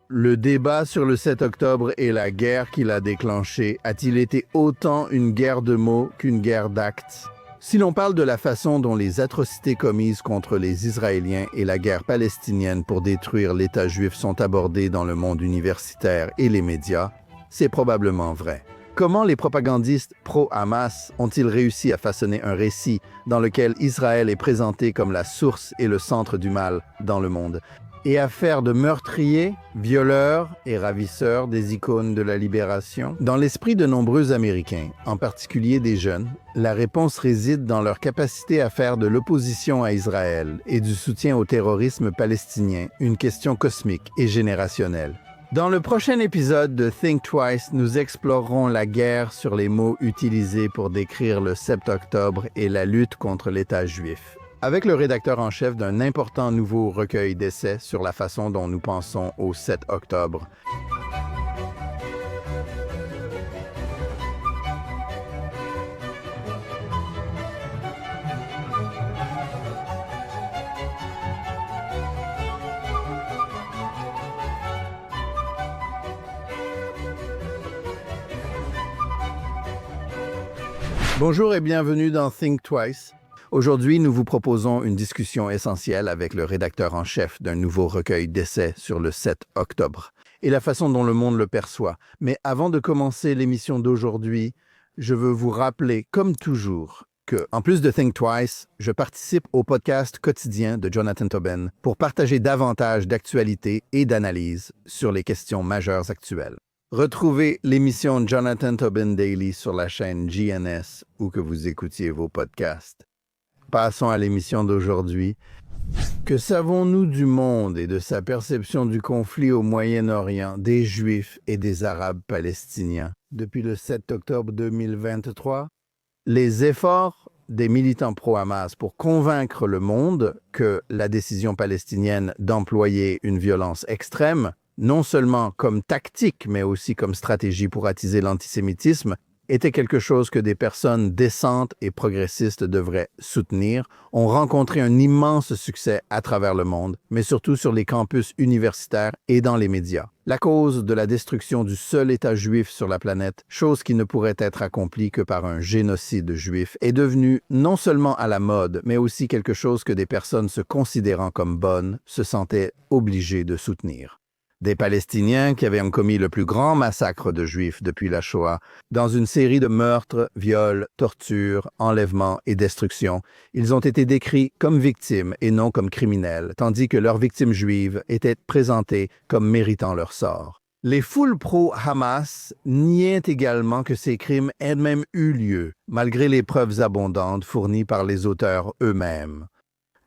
Le débat sur le 7 octobre et la guerre qui l'a déclenché a-t-il été autant une guerre de mots qu'une guerre d'actes? Si l'on parle de la façon dont les atrocités commises contre les Israéliens et la guerre palestinienne pour détruire l'État juif sont abordées dans le monde universitaire et les médias, c'est probablement vrai. Comment les propagandistes pro-Hamas ont-ils réussi à façonner un récit dans lequel Israël est présenté comme la source et le centre du mal dans le monde, et à faire de meurtriers, violeurs et ravisseurs des icônes de la libération? Dans l'esprit de nombreux Américains, en particulier des jeunes, la réponse réside dans leur capacité à faire de l'opposition à Israël et du soutien au terrorisme palestinien une question cosmique et générationnelle. Dans le prochain épisode de Think Twice, nous explorerons la guerre sur les mots utilisés pour décrire le 7 octobre et la lutte contre l'État juif, avec le rédacteur en chef d'un important nouveau recueil d'essais sur la façon dont nous pensons au 7 octobre. Bonjour et bienvenue dans Think Twice. Aujourd'hui, nous vous proposons une discussion essentielle avec le rédacteur en chef d'un nouveau recueil d'essais sur le 7 octobre et la façon dont le monde le perçoit. Mais avant de commencer l'émission d'aujourd'hui, je veux vous rappeler, comme toujours, que, en plus de Think Twice, je participe au podcast quotidien de Jonathan Tobin pour partager davantage d'actualités et d'analyses sur les questions majeures actuelles. Retrouvez l'émission Jonathan Tobin Daily sur la chaîne GNS ou que vous écoutiez vos podcasts. Passons à l'émission d'aujourd'hui. Que savons-nous du monde et de sa perception du conflit au Moyen-Orient, des Juifs et des Arabes palestiniens depuis le 7 octobre 2023? Les efforts des militants pro-Hamas pour convaincre le monde que la décision palestinienne d'employer une violence extrême, non seulement comme tactique, mais aussi comme stratégie pour attiser l'antisémitisme, était quelque chose que des personnes décentes et progressistes devraient soutenir, ont rencontré un immense succès à travers le monde, mais surtout sur les campus universitaires et dans les médias. La cause de la destruction du seul État juif sur la planète, chose qui ne pourrait être accomplie que par un génocide juif, est devenue non seulement à la mode, mais aussi quelque chose que des personnes se considérant comme bonnes se sentaient obligées de soutenir. Des Palestiniens qui avaient commis le plus grand massacre de Juifs depuis la Shoah, dans une série de meurtres, viols, tortures, enlèvements et destructions, ils ont été décrits comme victimes et non comme criminels, tandis que leurs victimes juives étaient présentées comme méritant leur sort. Les foules pro-Hamas niaient également que ces crimes aient même eu lieu, malgré les preuves abondantes fournies par les auteurs eux-mêmes.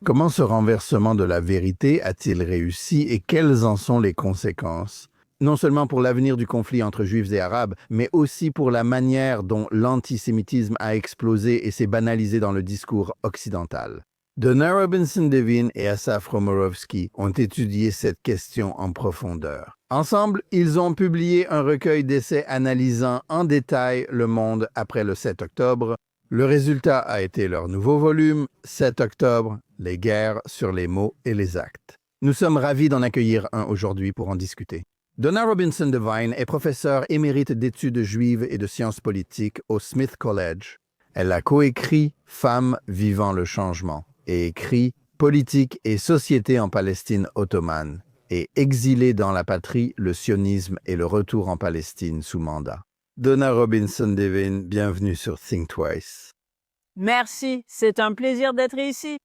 Comment ce renversement de la vérité a-t-il réussi et quelles en sont les conséquences? Non seulement pour l'avenir du conflit entre Juifs et Arabes, mais aussi pour la manière dont l'antisémitisme a explosé et s'est banalisé dans le discours occidental. Donna Robinson-Devine et Asaf Romorovsky ont étudié cette question en profondeur. Ensemble, ils ont publié un recueil d'essais analysant en détail le monde après le 7 octobre. Le résultat a été leur nouveau volume, 7 octobre, les guerres sur les mots et les actes. Nous sommes ravis d'en accueillir un aujourd'hui pour en discuter. Donna Robinson-Devine est professeure émérite d'études juives et de sciences politiques au Smith College. Elle a coécrit Femmes vivant le changement et écrit Politique et société en Palestine ottomane et Exilés dans la patrie, le sionisme et le retour en Palestine sous mandat. Donna Robinson-Devine, bienvenue sur Think Twice. Merci, c'est un plaisir d'être ici.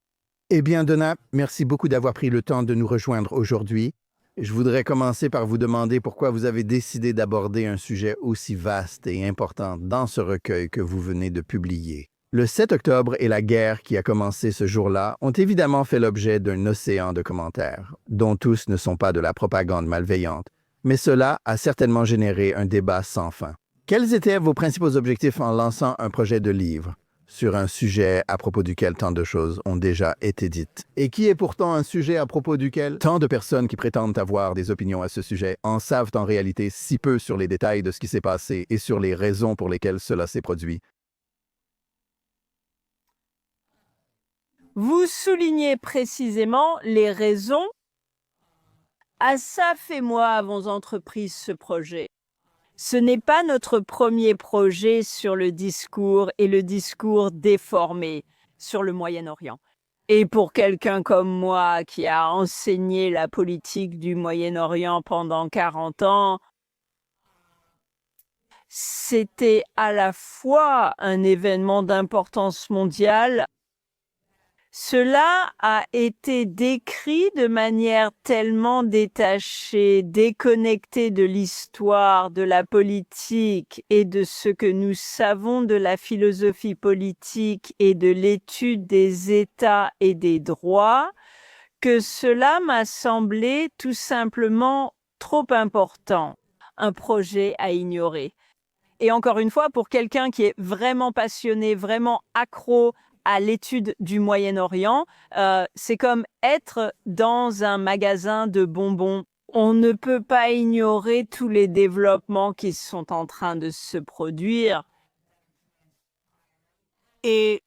Eh bien, Donna, merci beaucoup d'avoir pris le temps de nous rejoindre aujourd'hui. Je voudrais commencer par vous demander pourquoi vous avez décidé d'aborder un sujet aussi vaste et important dans ce recueil que vous venez de publier. Le 7 octobre et la guerre qui a commencé ce jour-là ont évidemment fait l'objet d'un océan de commentaires, dont tous ne sont pas de la propagande malveillante, mais cela a certainement généré un débat sans fin. Quels étaient vos principaux objectifs en lançant un projet de livre sur un sujet à propos duquel tant de choses ont déjà été dites, et qui est pourtant un sujet à propos duquel tant de personnes qui prétendent avoir des opinions à ce sujet en savent en réalité si peu sur les détails de ce qui s'est passé et sur les raisons pour lesquelles cela s'est produit? Vous soulignez précisément les raisons Asaf et moi avons entrepris ce projet. Ce n'est pas notre premier projet sur le discours et le discours déformé sur le Moyen-Orient. Et pour quelqu'un comme moi qui a enseigné la politique du Moyen-Orient pendant 40 ans, c'était à la fois un événement d'importance mondiale. Cela a été décrit de manière tellement détachée, déconnectée de l'histoire, de la politique et de ce que nous savons de la philosophie politique et de l'étude des États et des droits, que cela m'a semblé tout simplement trop important, un projet à ignorer. Et encore une fois, pour quelqu'un qui est vraiment passionné, vraiment accro à l'étude du Moyen-Orient, c'est comme être dans un magasin de bonbons. On ne peut pas ignorer tous les développements qui sont en train de se produire. Et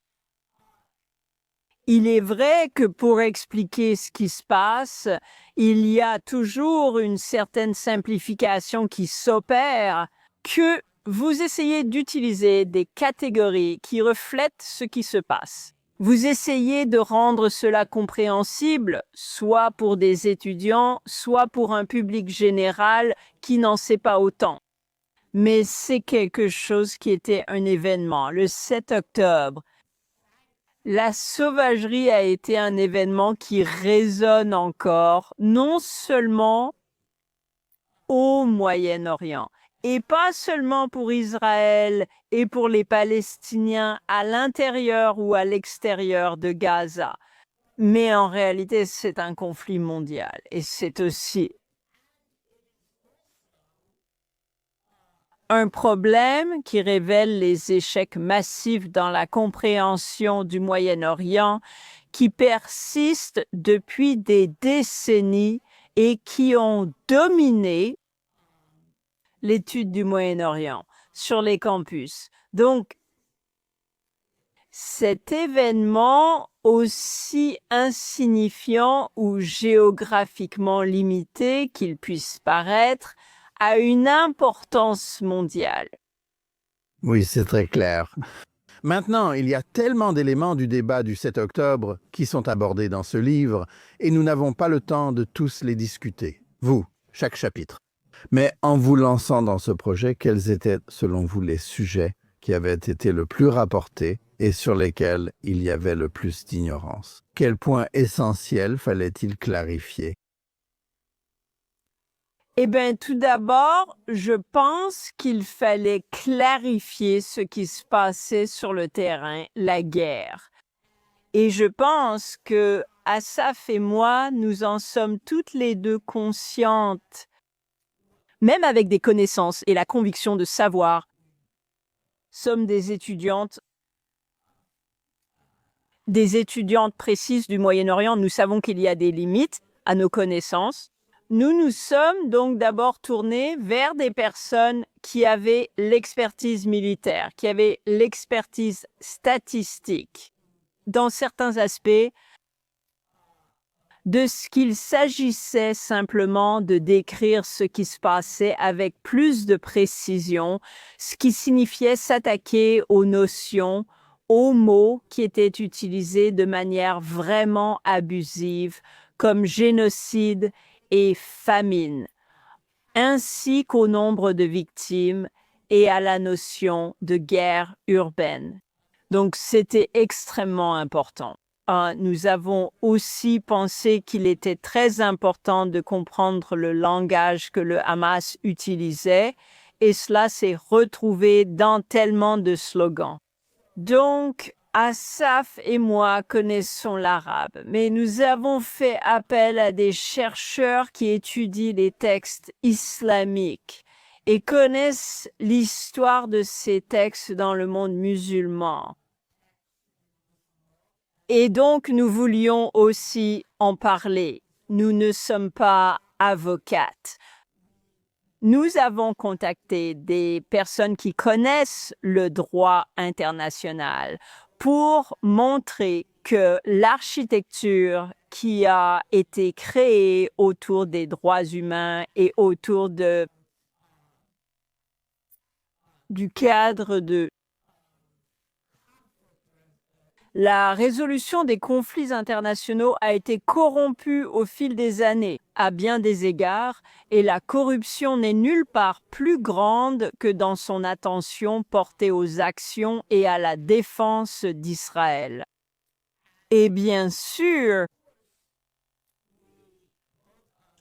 il est vrai que pour expliquer ce qui se passe, il y a toujours une certaine simplification qui s'opère, que vous essayez d'utiliser des catégories qui reflètent ce qui se passe. Vous essayez de rendre cela compréhensible, soit pour des étudiants, soit pour un public général qui n'en sait pas autant. Mais c'est quelque chose qui était un événement. Le 7 octobre, la sauvagerie a été un événement qui résonne encore, non seulement au Moyen-Orient, et pas seulement pour Israël et pour les Palestiniens à l'intérieur ou à l'extérieur de Gaza. Mais en réalité, c'est un conflit mondial et c'est aussi un problème qui révèle les échecs massifs dans la compréhension du Moyen-Orient qui persistent depuis des décennies et qui ont dominé l'étude du Moyen-Orient sur les campus. Donc, cet événement, aussi insignifiant ou géographiquement limité qu'il puisse paraître, a une importance mondiale. Oui, c'est très clair. Maintenant, il y a tellement d'éléments du débat du 7 octobre qui sont abordés dans ce livre, et nous n'avons pas le temps de tous les discuter. Vous, chaque chapitre. Mais en vous lançant dans ce projet, quels étaient, selon vous, les sujets qui avaient été le plus rapportés et sur lesquels il y avait le plus d'ignorance? Quels points essentiels fallait-il clarifier? Eh bien, tout d'abord, je pense qu'il fallait clarifier ce qui se passait sur le terrain, la guerre. Et je pense que Asaf et moi, nous en sommes toutes les deux conscientes, même avec des connaissances et la conviction de savoir. Sommes des étudiantes précises du Moyen-Orient. Nous savons qu'il y a des limites à nos connaissances. Nous nous sommes donc d'abord tournés vers des personnes qui avaient l'expertise militaire, qui avaient l'expertise statistique, dans certains aspects, de ce qu'il s'agissait simplement de décrire ce qui se passait avec plus de précision, ce qui signifiait s'attaquer aux notions, aux mots qui étaient utilisés de manière vraiment abusive, comme génocide et famine, ainsi qu'au nombre de victimes et à la notion de guerre urbaine. Donc, c'était extrêmement important. Nous avons aussi pensé qu'il était très important de comprendre le langage que le Hamas utilisait, et cela s'est retrouvé dans tellement de slogans. Donc, Asaf et moi connaissons l'arabe, mais nous avons fait appel à des chercheurs qui étudient les textes islamiques et connaissent l'histoire de ces textes dans le monde musulman. Et donc, nous voulions aussi en parler. Nous ne sommes pas avocates. Nous avons contacté des personnes qui connaissent le droit international pour montrer que l'architecture qui a été créée autour des droits humains et autour du cadre de la résolution des conflits internationaux a été corrompue au fil des années, à bien des égards, et la corruption n'est nulle part plus grande que dans son attention portée aux actions et à la défense d'Israël. Et bien sûr,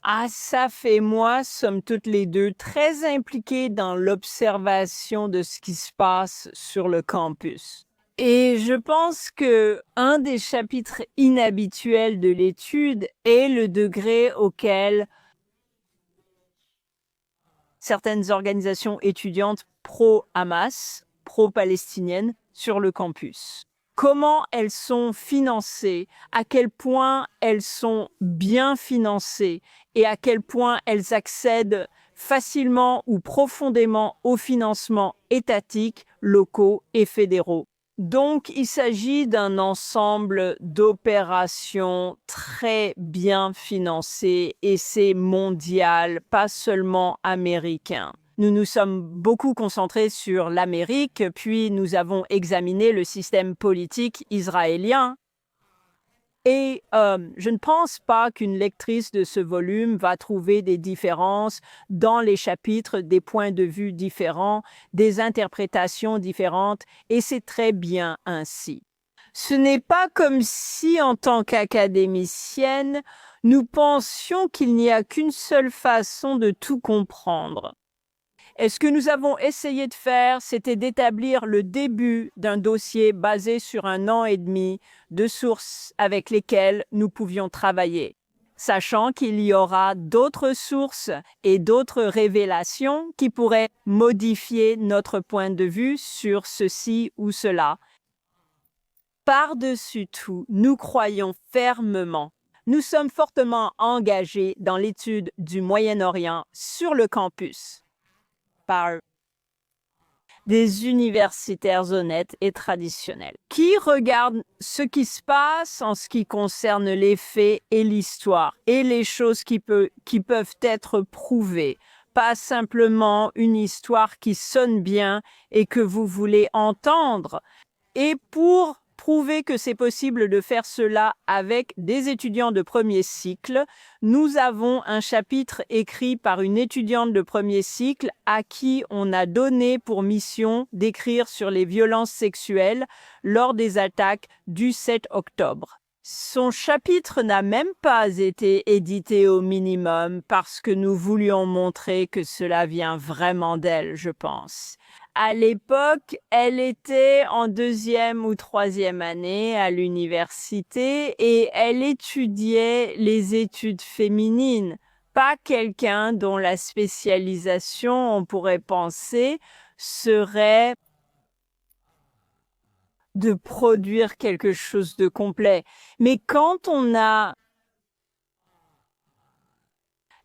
Asaf et moi sommes toutes les deux très impliqués dans l'observation de ce qui se passe sur le campus. Et je pense que un des chapitres inhabituels de l'étude est le degré auquel certaines organisations étudiantes pro-Hamas, pro-palestiniennes, sur le campus. Comment elles sont financées, à quel point elles sont bien financées et à quel point elles accèdent facilement ou profondément aux financements étatiques, locaux et fédéraux. Donc, il s'agit d'un ensemble d'opérations très bien financées et c'est mondial, pas seulement américain. Nous nous sommes beaucoup concentrés sur l'Amérique, puis nous avons examiné le système politique israélien. Et je ne pense pas qu'une lectrice de ce volume va trouver des différences dans les chapitres, des points de vue différents, des interprétations différentes, et c'est très bien ainsi. Ce n'est pas comme si, en tant qu'académicienne, nous pensions qu'il n'y a qu'une seule façon de tout comprendre. Et ce que nous avons essayé de faire, c'était d'établir le début d'un dossier basé sur 1 an et demi de sources avec lesquelles nous pouvions travailler, sachant qu'il y aura d'autres sources et d'autres révélations qui pourraient modifier notre point de vue sur ceci ou cela. Par-dessus tout, nous croyons fermement. Nous sommes fortement engagés dans l'étude du Moyen-Orient sur le campus, par des universitaires honnêtes et traditionnels, qui regardent ce qui se passe en ce qui concerne les faits et l'histoire, et les choses qui peuvent être prouvées, pas simplement une histoire qui sonne bien et que vous voulez entendre. Et pour prouver que c'est possible de faire cela avec des étudiants de premier cycle, nous avons un chapitre écrit par une étudiante de premier cycle à qui on a donné pour mission d'écrire sur les violences sexuelles lors des attaques du 7 octobre. Son chapitre n'a même pas été édité au minimum parce que nous voulions montrer que cela vient vraiment d'elle, je pense. À l'époque, elle était en 2e ou 3e année à l'université et elle étudiait les études féminines, pas quelqu'un dont la spécialisation, on pourrait penser, serait de produire quelque chose de complet. Mais quand on a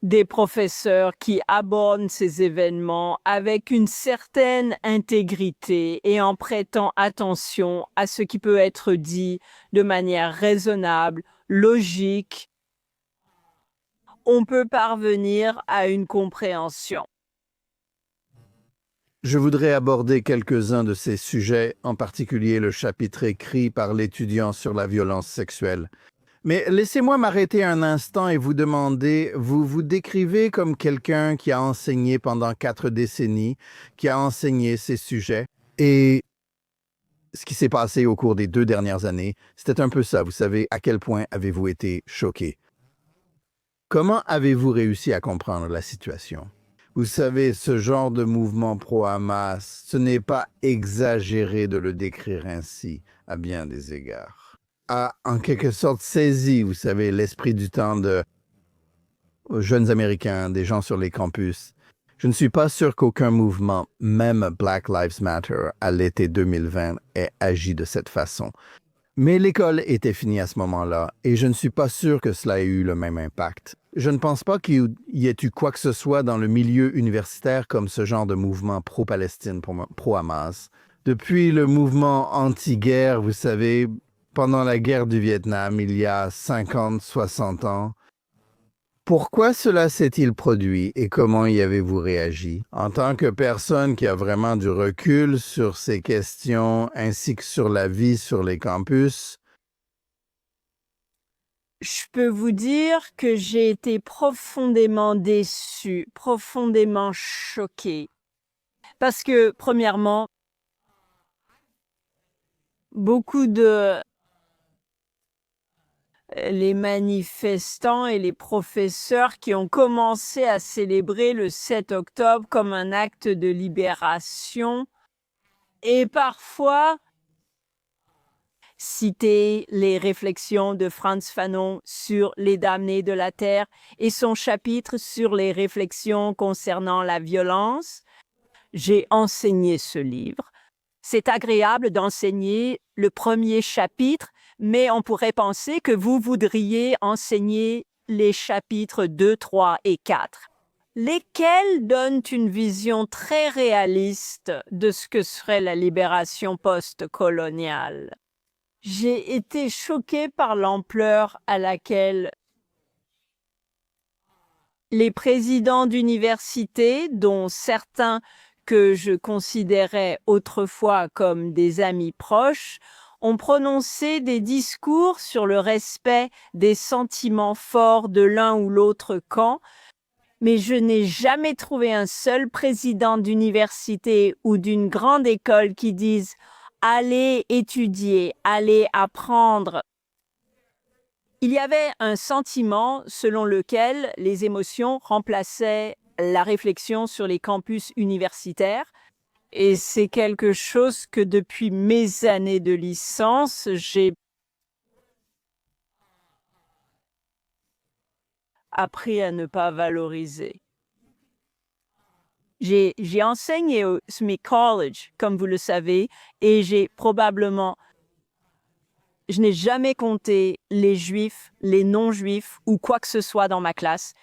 des professeurs qui abordent ces événements avec une certaine intégrité et en prêtant attention à ce qui peut être dit de manière raisonnable, logique, on peut parvenir à une compréhension. Je voudrais aborder quelques-uns de ces sujets, en particulier le chapitre écrit par l'étudiant sur la violence sexuelle. Mais laissez-moi m'arrêter un instant et vous demander, vous vous décrivez comme quelqu'un qui a enseigné pendant 4 décennies, qui a enseigné ces sujets, et ce qui s'est passé au cours des 2 dernières années, c'était un peu ça. Vous savez, à quel point avez-vous été choqué? Comment avez-vous réussi à comprendre la situation? Vous savez, ce genre de mouvement pro-Hamas, ce n'est pas exagéré de le décrire ainsi, à bien des égards. A en quelque sorte saisi, vous savez, l'esprit du temps de jeunes Américains, des gens sur les campus. Je ne suis pas sûr qu'aucun mouvement, même Black Lives Matter, à l'été 2020, ait agi de cette façon. Mais l'école était finie à ce moment-là, et je ne suis pas sûr que cela ait eu le même impact. Je ne pense pas qu'il y ait eu quoi que ce soit dans le milieu universitaire comme ce genre de mouvement pro-Palestine, pro-Hamas, Depuis le mouvement anti-guerre, vous savez, pendant la guerre du Vietnam, il y a 50, 60 ans, pourquoi cela s'est-il produit et comment y avez-vous réagi? En tant que personne qui a vraiment du recul sur ces questions ainsi que sur la vie sur les campus, Je peux vous dire que j'ai été profondément déçue, profondément choquée. Parce que, premièrement, beaucoup de les manifestants et les professeurs qui ont commencé à célébrer le 7 octobre comme un acte de libération et parfois citer les réflexions de Frantz Fanon sur les damnés de la terre et son chapitre sur les réflexions concernant la violence. J'ai enseigné ce livre. C'est agréable d'enseigner le premier chapitre, mais on pourrait penser que vous voudriez enseigner les chapitres 2, 3 et 4, lesquels donnent une vision très réaliste de ce que serait la libération post-coloniale. J'ai été choquée par l'ampleur à laquelle les présidents d'université, dont certains que je considérais autrefois comme des amis proches, ont prononcé des discours sur le respect des sentiments forts de l'un ou l'autre camp, mais je n'ai jamais trouvé un seul président d'université ou d'une grande école qui dise « allez étudier, allez apprendre ». Il y avait un sentiment selon lequel les émotions remplaçaient la réflexion sur les campus universitaires. Et c'est quelque chose que depuis mes années de licence, j'ai appris à ne pas valoriser. J'ai enseigné au Smith College, comme vous le savez, et je n'ai jamais compté les juifs, les non-juifs ou quoi que ce soit dans ma classe.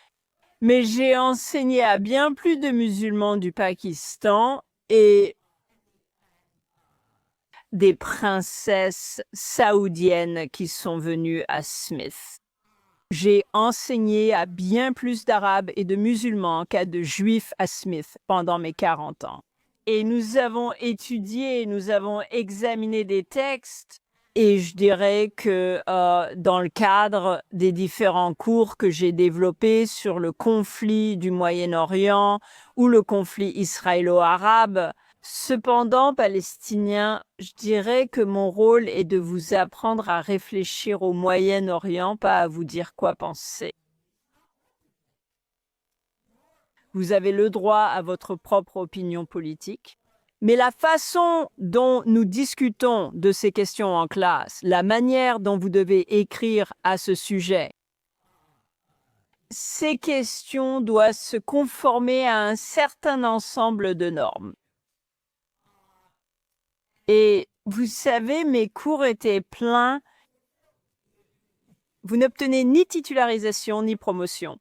Mais j'ai enseigné à bien plus de musulmans du Pakistan et des princesses saoudiennes qui sont venues à Smith. J'ai enseigné à bien plus d'Arabes et de musulmans qu'à de Juifs à Smith pendant mes 40 ans. Et nous avons étudié, nous avons examiné des textes. Et je dirais que dans le cadre des différents cours que j'ai développés sur le conflit du Moyen-Orient ou le conflit israélo-arabe, cependant palestinien, je dirais que mon rôle est de vous apprendre à réfléchir au Moyen-Orient, pas à vous dire quoi penser. Vous avez le droit à votre propre opinion politique. Mais la façon dont nous discutons de ces questions en classe, la manière dont vous devez écrire à ce sujet, ces questions doivent se conformer à un certain ensemble de normes. Et vous savez, mes cours étaient pleins. Vous n'obtenez ni titularisation ni promotion.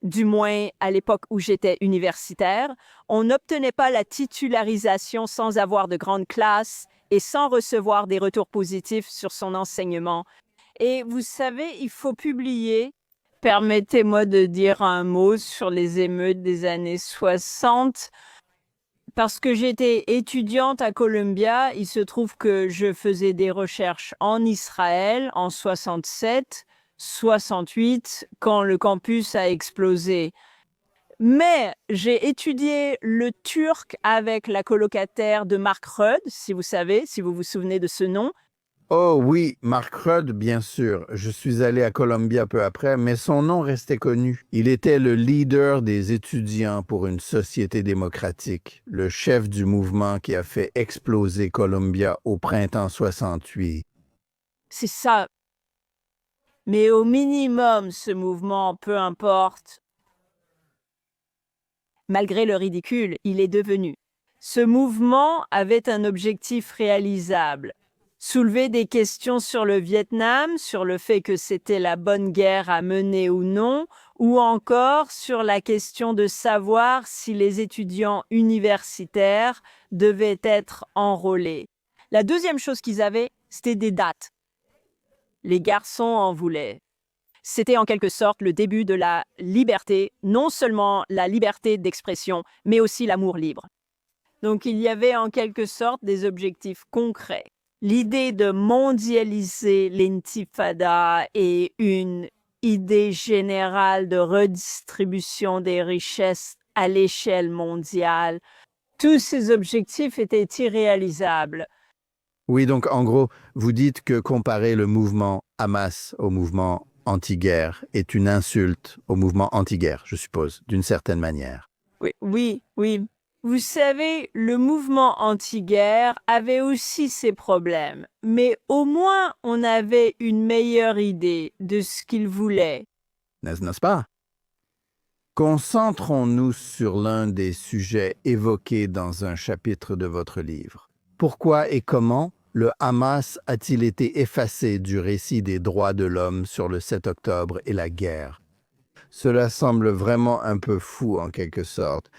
Du moins à l'époque où j'étais universitaire, on n'obtenait pas la titularisation sans avoir de grandes classes et sans recevoir des retours positifs sur son enseignement. Et vous savez, il faut publier. Permettez-moi de dire un mot sur les émeutes des années 60. Parce que j'étais étudiante à Columbia, il se trouve que je faisais des recherches en Israël en 67. 68, quand le campus a explosé. Mais j'ai étudié le turc avec la colocataire de Mark Rudd, si vous savez, si vous vous souvenez de ce nom. oh oui, Mark Rudd, bien sûr. Je suis allé à Columbia peu après, mais son nom restait connu. Il était le leader des étudiants pour une société démocratique, le chef du mouvement qui a fait exploser Columbia au printemps 68. C'est ça. Mais au minimum, ce mouvement, peu importe, malgré le ridicule, il est devenu. Ce mouvement avait un objectif réalisable. soulever des questions sur le Vietnam, sur le fait que c'était la bonne guerre à mener ou non, ou encore sur la question de savoir si les étudiants universitaires devaient être enrôlés. La deuxième chose qu'ils avaient, c'était des dates. Les garçons en voulaient. C'était en quelque sorte le début de la liberté, non seulement la liberté d'expression, mais aussi l'amour libre. Donc il y avait en quelque sorte des objectifs concrets. L'idée de mondialiser l'intifada et une idée générale de redistribution des richesses à l'échelle mondiale, tous ces objectifs étaient irréalisables. Oui, donc en gros, vous dites que comparer le mouvement Hamas au mouvement anti-guerre est une insulte au mouvement anti-guerre, je suppose, d'une certaine manière. Oui. Vous savez, le mouvement anti-guerre avait aussi ses problèmes, mais au moins on avait une meilleure idée de ce qu'il voulait. N'est-ce pas? Concentrons-nous sur l'un des sujets évoqués dans un chapitre de votre livre. Pourquoi et comment le Hamas a-t-il été effacé du récit des droits de l'homme sur le 7 octobre et la guerre? Cela semble vraiment un peu fou en quelque sorte.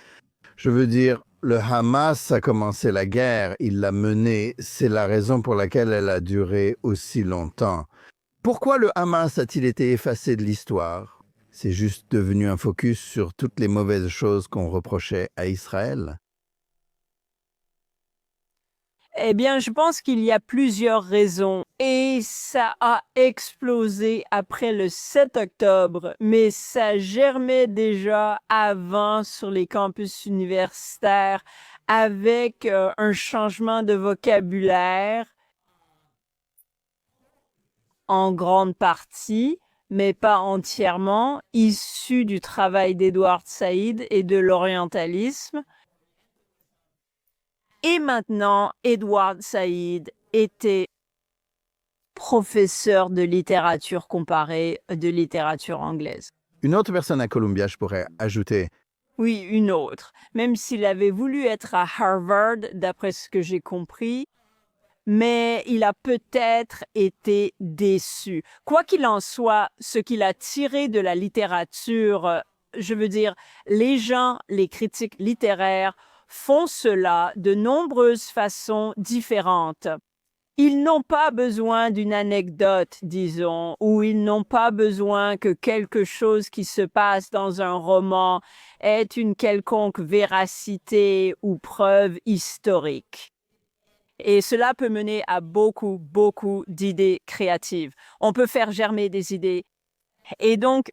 Je veux dire, le Hamas a commencé la guerre, il l'a menée, c'est la raison pour laquelle elle a duré aussi longtemps. Pourquoi le Hamas a-t-il été effacé de l'histoire? C'est juste devenu un focus sur toutes les mauvaises choses qu'on reprochait à Israël? Eh bien, je pense qu'il y a plusieurs raisons et ça a explosé après le 7 octobre, mais ça germait déjà avant sur les campus universitaires avec un changement de vocabulaire en grande partie, mais pas entièrement, issu du travail d'Edward Said et de l'orientalisme. Et maintenant, Edward Said était professeur de littérature comparée, de littérature anglaise. Une autre personne à Columbia, je pourrais ajouter, Oui, une autre. Même s'il avait voulu être à Harvard, d'après ce que j'ai compris, mais il a peut-être été déçu. Quoi qu'il en soit, ce qu'il a tiré de la littérature, je veux dire, les gens, les critiques littéraires, font cela de nombreuses façons différentes. Ils n'ont pas besoin d'une anecdote, disons, ou ils n'ont pas besoin que quelque chose qui se passe dans un roman ait une quelconque véracité ou preuve historique. Et cela peut mener à beaucoup d'idées créatives. On peut faire germer des idées. Et donc,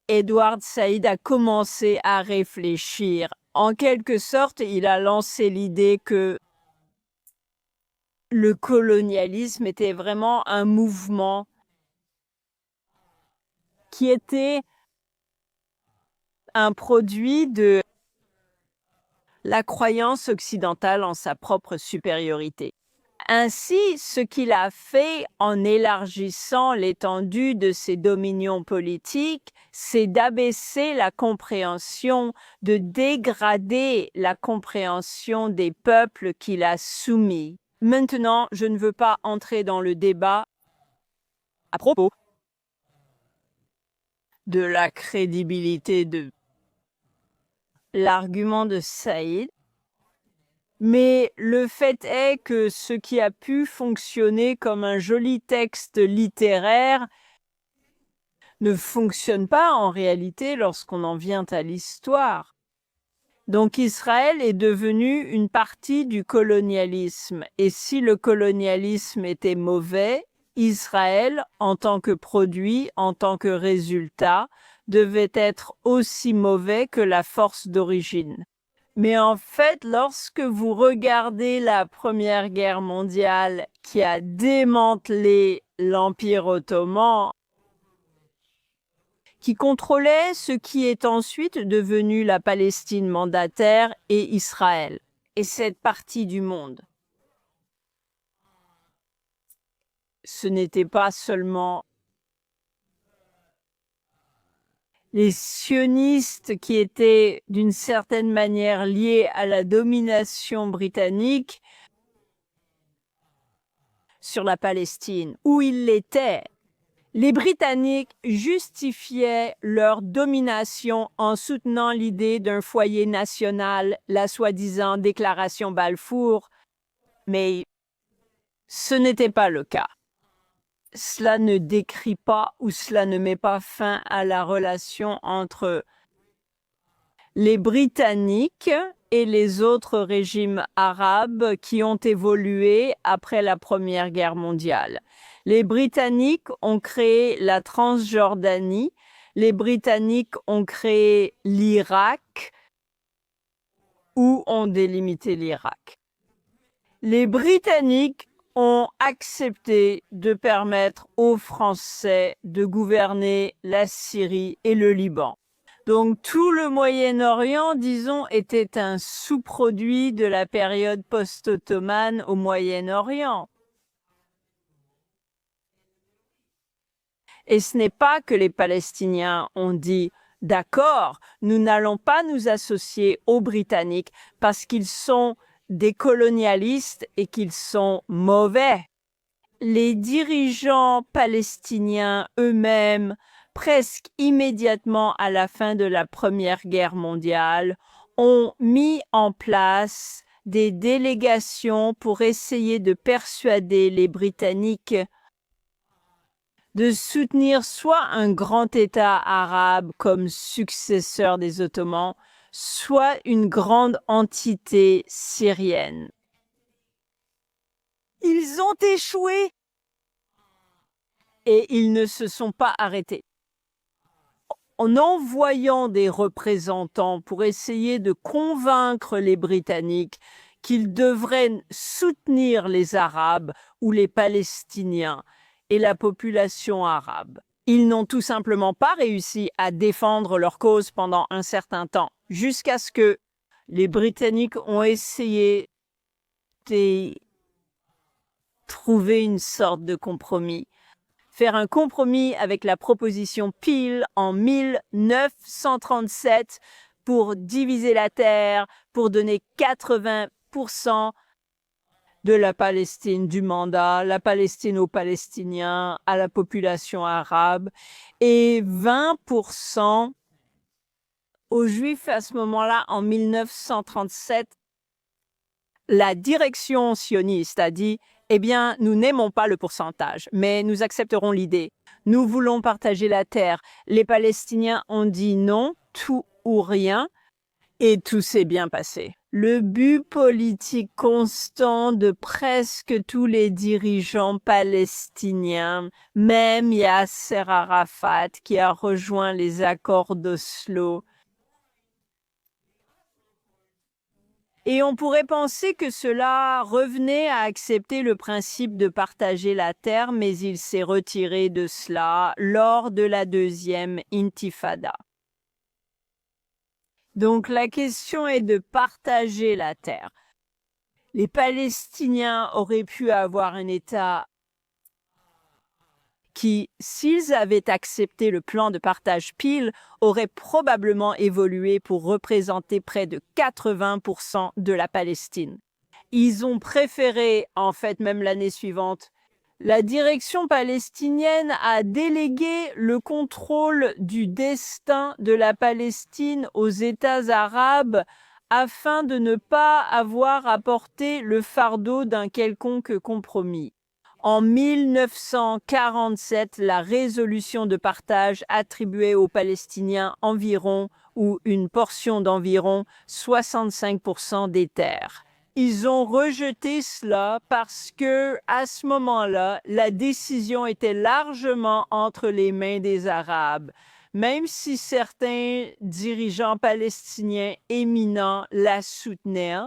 Edward Said a commencé à réfléchir. En quelque sorte, il a lancé l'idée que le colonialisme était vraiment un mouvement qui était un produit de la croyance occidentale en sa propre supériorité. Ainsi, ce qu'il a fait en élargissant l'étendue de ses dominions politiques, c'est d'abaisser la compréhension, de dégrader la compréhension des peuples qu'il a soumis. Maintenant, je ne veux pas entrer dans le débat à propos de la crédibilité de l'argument de Saïd, mais le fait est que ce qui a pu fonctionner comme un joli texte littéraire ne fonctionne pas en réalité lorsqu'on en vient à l'histoire. Donc Israël est devenu une partie du colonialisme. Et si le colonialisme était mauvais, Israël, en tant que produit, en tant que résultat, devait être aussi mauvais que la force d'origine. Mais en fait, lorsque vous regardez la Première Guerre mondiale qui a démantelé l'Empire ottoman, qui contrôlait ce qui est ensuite devenu la Palestine mandataire et Israël, et cette partie du monde. Ce n'était pas seulement les sionistes qui étaient d'une certaine manière liés à la domination britannique, sur la Palestine, où ils l'étaient. Les Britanniques justifiaient leur domination en soutenant l'idée d'un foyer national, la soi-disant déclaration Balfour, mais ce n'était pas le cas. Cela ne décrit pas ou cela ne met pas fin à la relation entre les Britanniques et les autres régimes arabes qui ont évolué après la Première Guerre mondiale. Les Britanniques ont créé la Transjordanie, les Britanniques ont créé l'Irak ou ont délimité l'Irak. Les Britanniques ont accepté de permettre aux Français de gouverner la Syrie et le Liban. Donc tout le Moyen-Orient, disons, était un sous-produit de la période post-ottomane au Moyen-Orient. Et ce n'est pas que les Palestiniens ont dit « D'accord, nous n'allons pas nous associer aux Britanniques parce qu'ils sont des colonialistes et qu'ils sont mauvais. » Les dirigeants palestiniens eux-mêmes, presque immédiatement à la fin de la Première Guerre mondiale, ont mis en place des délégations pour essayer de persuader les Britanniques de soutenir soit un grand État arabe comme successeur des Ottomans, soit une grande entité syrienne. Ils ont échoué et ils ne se sont pas arrêtés. En envoyant des représentants pour essayer de convaincre les Britanniques qu'ils devraient soutenir les Arabes ou les Palestiniens et la population arabe. Ils n'ont tout simplement pas réussi à défendre leur cause pendant un certain temps, jusqu'à ce que les Britanniques ont essayé de trouver une sorte de compromis. Faire un compromis avec la proposition Peel en 1937 pour diviser la terre, pour donner 80% de la Palestine, du mandat, la Palestine aux Palestiniens, à la population arabe, et 20% aux Juifs à ce moment-là, en 1937. La direction sioniste a dit « Eh bien, nous n'aimons pas le pourcentage, mais nous accepterons l'idée. Nous voulons partager la terre. » Les Palestiniens ont dit non, tout ou rien, et tout s'est bien passé. Le but politique constant de presque tous les dirigeants palestiniens, même Yasser Arafat qui a rejoint les accords d'Oslo. Et on pourrait penser que cela revenait à accepter le principe de partager la terre, mais il s'est retiré de cela lors de la deuxième intifada. Donc la question est de partager la terre. Les Palestiniens auraient pu avoir un État qui, s'ils avaient accepté le plan de partage Peel, aurait probablement évolué pour représenter près de 80% de la Palestine. Ils ont préféré, en fait, même l'année suivante, la direction palestinienne a délégué le contrôle du destin de la Palestine aux États arabes afin de ne pas avoir à porter le fardeau d'un quelconque compromis. En 1947, la résolution de partage attribuait aux Palestiniens environ, ou une portion d'environ, 65% des terres. Ils ont rejeté cela parce que, à ce moment-là, la décision était largement entre les mains des Arabes, même si certains dirigeants palestiniens éminents la soutenaient.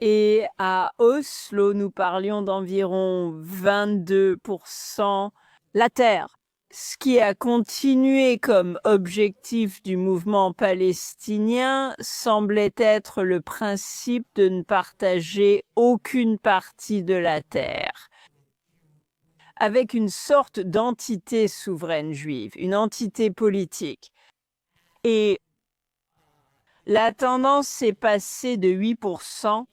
Et à Oslo, nous parlions d'environ 22%. La terre, ce qui a continué comme objectif du mouvement palestinien, semblait être le principe de ne partager aucune partie de la terre, avec une sorte d'entité souveraine juive, une entité politique. Et la tendance s'est passée de 8%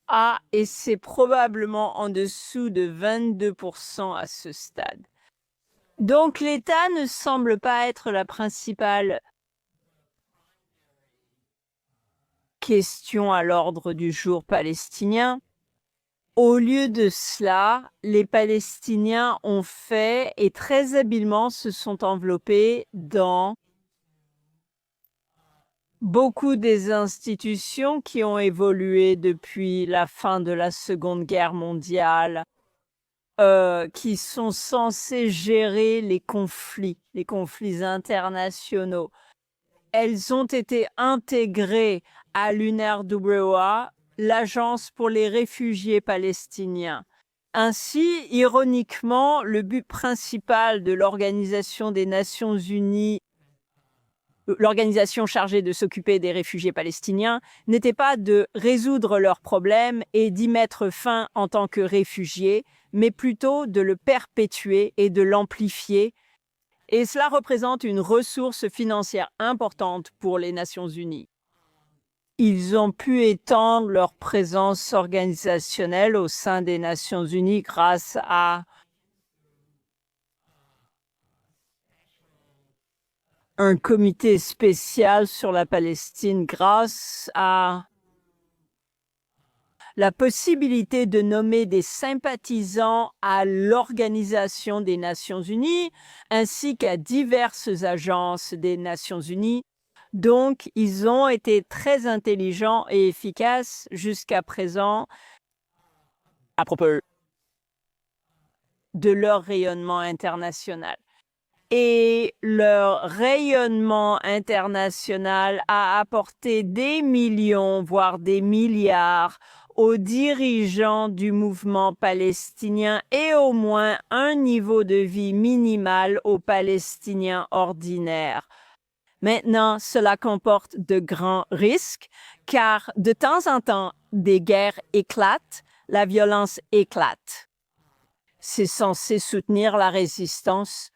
Ah, et c'est probablement en dessous de 22% à ce stade. Donc l'État ne semble pas être la principale question à l'ordre du jour palestinien. Au lieu de cela, les Palestiniens ont fait et très habilement se sont enveloppés dans beaucoup des institutions qui ont évolué depuis la fin de la Seconde Guerre mondiale, qui sont censées gérer les conflits internationaux. Elles ont été intégrées à l'UNRWA, l'Agence pour les réfugiés palestiniens. Ainsi, ironiquement, le but principal de l'Organisation des Nations Unies, l'organisation chargée de s'occuper des réfugiés palestiniens, n'était pas de résoudre leurs problèmes et d'y mettre fin en tant que réfugiés, mais plutôt de le perpétuer et de l'amplifier. Et cela représente une ressource financière importante pour les Nations Unies. Ils ont pu étendre leur présence organisationnelle au sein des Nations Unies grâce à un comité spécial sur la Palestine, grâce à la possibilité de nommer des sympathisants à l'Organisation des Nations Unies, ainsi qu'à diverses agences des Nations Unies. Donc, ils ont été très intelligents et efficaces jusqu'à présent à propos de leur rayonnement international. Et leur rayonnement international a apporté des millions, voire des milliards aux dirigeants du mouvement palestinien et au moins un niveau de vie minimal aux Palestiniens ordinaires. Maintenant, cela comporte de grands risques, car de temps en temps, des guerres éclatent, la violence éclate. C'est censé soutenir la résistance.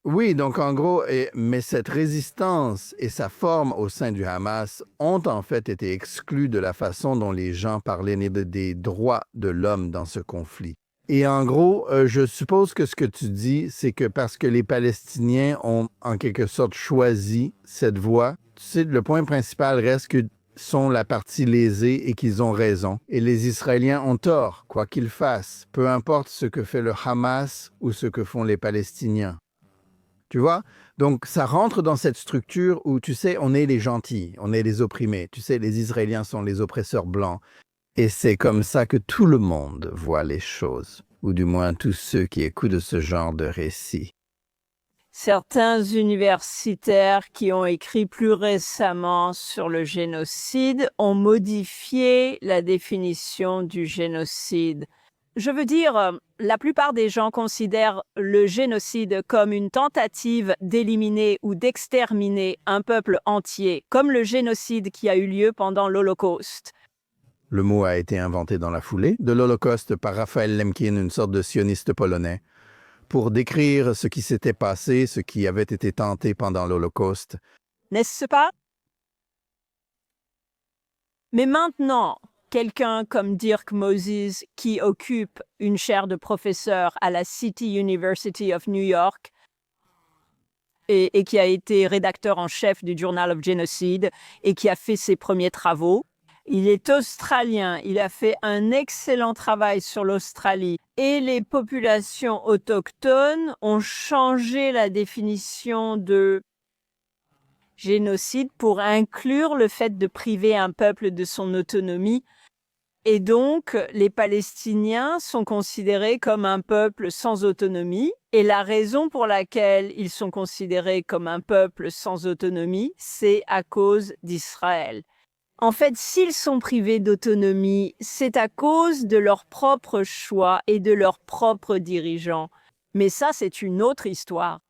Oui, donc en gros, mais cette résistance et sa forme au sein du Hamas ont en fait été exclues de la façon dont les gens parlaient des droits de l'homme dans ce conflit. Et en gros, je suppose que ce que tu dis, c'est que parce que les Palestiniens ont en quelque sorte choisi cette voie, tu sais, le point principal reste que sont la partie lésée et qu'ils ont raison. Et les Israéliens ont tort, quoi qu'ils fassent, peu importe ce que fait le Hamas ou ce que font les Palestiniens. Tu vois? Donc, ça rentre dans cette structure où, tu sais, on est les gentils, on est les opprimés. Tu sais, les Israéliens sont les oppresseurs blancs. Et c'est comme ça que tout le monde voit les choses, ou du moins tous ceux qui écoutent ce genre de récit. Certains universitaires qui ont écrit plus récemment sur le génocide ont modifié la définition du génocide. Je veux dire, la plupart des gens considèrent le génocide comme une tentative d'éliminer ou d'exterminer un peuple entier, comme le génocide qui a eu lieu pendant l'Holocauste. Le mot a été inventé dans la foulée de l'Holocauste par Raphaël Lemkin, une sorte de sioniste polonais, pour décrire ce qui s'était passé, ce qui avait été tenté pendant l'Holocauste. N'est-ce pas? Mais maintenant, quelqu'un comme Dirk Moses, qui occupe une chaire de professeur à la City University of New York et qui a été rédacteur en chef du Journal of Genocide et qui a fait ses premiers travaux, il est australien, il a fait un excellent travail sur l'Australie et les populations autochtones ont changé la définition de génocide pour inclure le fait de priver un peuple de son autonomie. Et donc, les Palestiniens sont considérés comme un peuple sans autonomie. Et la raison pour laquelle ils sont considérés comme un peuple sans autonomie, c'est à cause d'Israël. En fait, s'ils sont privés d'autonomie, c'est à cause de leurs propres choix et de leurs propres dirigeants. Mais ça, c'est une autre histoire.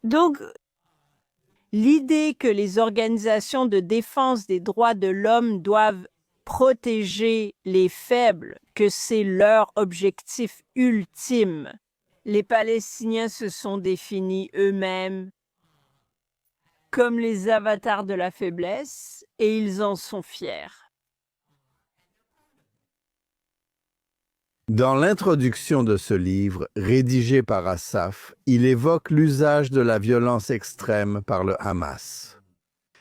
Donc, l'idée que les organisations de défense des droits de l'homme doivent protéger les faibles, que c'est leur objectif ultime. Les Palestiniens se sont définis eux-mêmes comme les avatars de la faiblesse, et ils en sont fiers. Dans l'introduction de ce livre, rédigé par Assaf, il évoque l'usage de la violence extrême par le Hamas.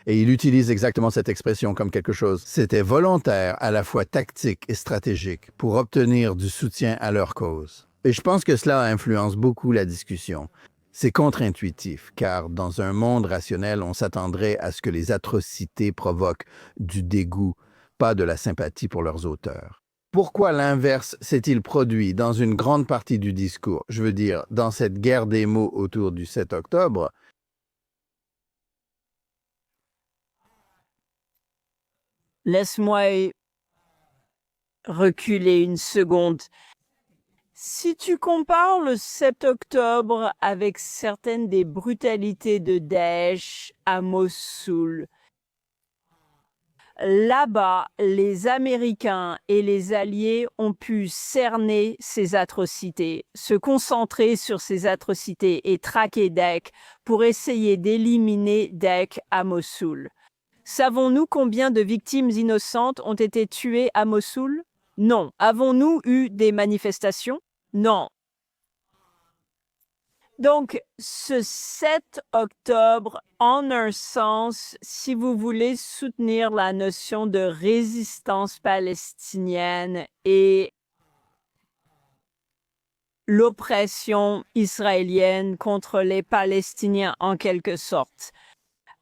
Et il utilise exactement cette expression comme quelque chose. C'était volontaire, à la fois tactique et stratégique, pour obtenir du soutien à leur cause. Et je pense que cela influence beaucoup la discussion. C'est contre-intuitif, car dans un monde rationnel, on s'attendrait à ce que les atrocités provoquent du dégoût, pas de la sympathie pour leurs auteurs. Pourquoi l'inverse s'est-il produit dans une grande partie du discours? Je veux dire, dans cette guerre des mots autour du 7 octobre, Laisse-moi reculer une seconde. Si tu compares le 7 octobre avec certaines des brutalités de Daesh à Mossoul, là-bas, les Américains et les Alliés ont pu cerner ces atrocités, se concentrer sur ces atrocités et traquer Daesh pour essayer d'éliminer Daesh à Mossoul. Savons-nous combien de victimes innocentes ont été tuées à Mossoul? Non. Avons-nous eu des manifestations? Non. Donc, ce 7 octobre, en un sens, si vous voulez soutenir la notion de résistance palestinienne et l'oppression israélienne contre les Palestiniens en quelque sorte,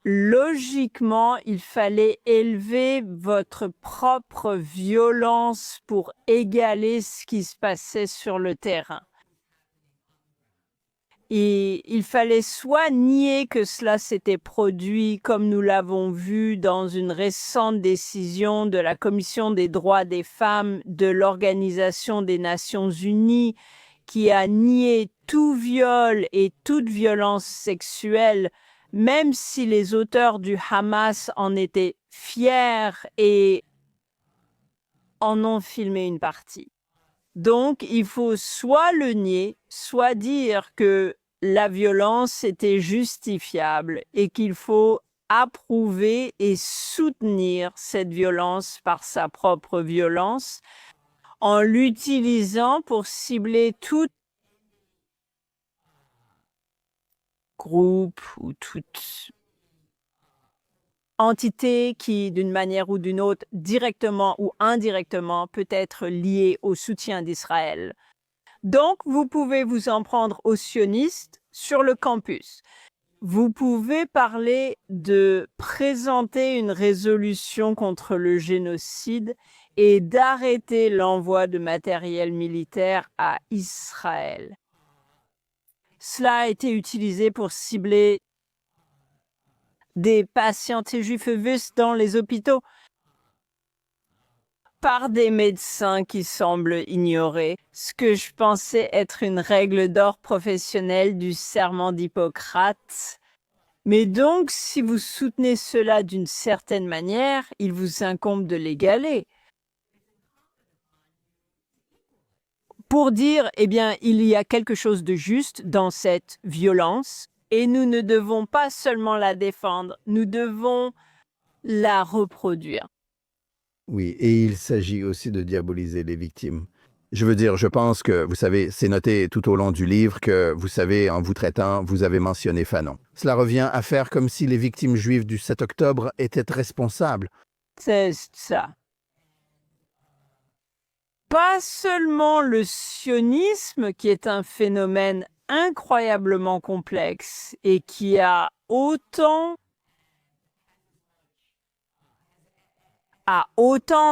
logiquement, il fallait élever votre propre violence pour égaler ce qui se passait sur le terrain. Et il fallait soit nier que cela s'était produit, comme nous l'avons vu dans une récente décision de la Commission des droits des femmes de l'Organisation des Nations Unies, qui a nié tout viol et toute violence sexuelle, même si les auteurs du Hamas en étaient fiers et en ont filmé une partie. Donc, il faut soit le nier, soit dire que la violence était justifiable et qu'il faut approuver et soutenir cette violence par sa propre violence en l'utilisant pour cibler tout groupe ou toute entité qui, d'une manière ou d'une autre, directement ou indirectement, peut être liée au soutien d'Israël. Donc, vous pouvez vous en prendre aux sionistes sur le campus. Vous pouvez parler de présenter une résolution contre le génocide et d'arrêter l'envoi de matériel militaire à Israël. Cela a été utilisé pour cibler des patients juifs dans les hôpitaux par des médecins qui semblent ignorer ce que je pensais être une règle d'or professionnelle du serment d'Hippocrate. Mais donc, si vous soutenez cela d'une certaine manière, il vous incombe de l'égaler. Pour dire, eh bien, il y a quelque chose de juste dans cette violence et nous ne devons pas seulement la défendre, nous devons la reproduire. oui, et il s'agit aussi de diaboliser les victimes. Je veux dire, je pense que, vous savez, c'est noté tout au long du livre que, vous savez, en vous traitant, vous avez mentionné Fanon. Cela revient à faire comme si les victimes juives du 7 octobre étaient responsables. C'est ça. Pas seulement le sionisme, qui est un phénomène incroyablement complexe et qui a autant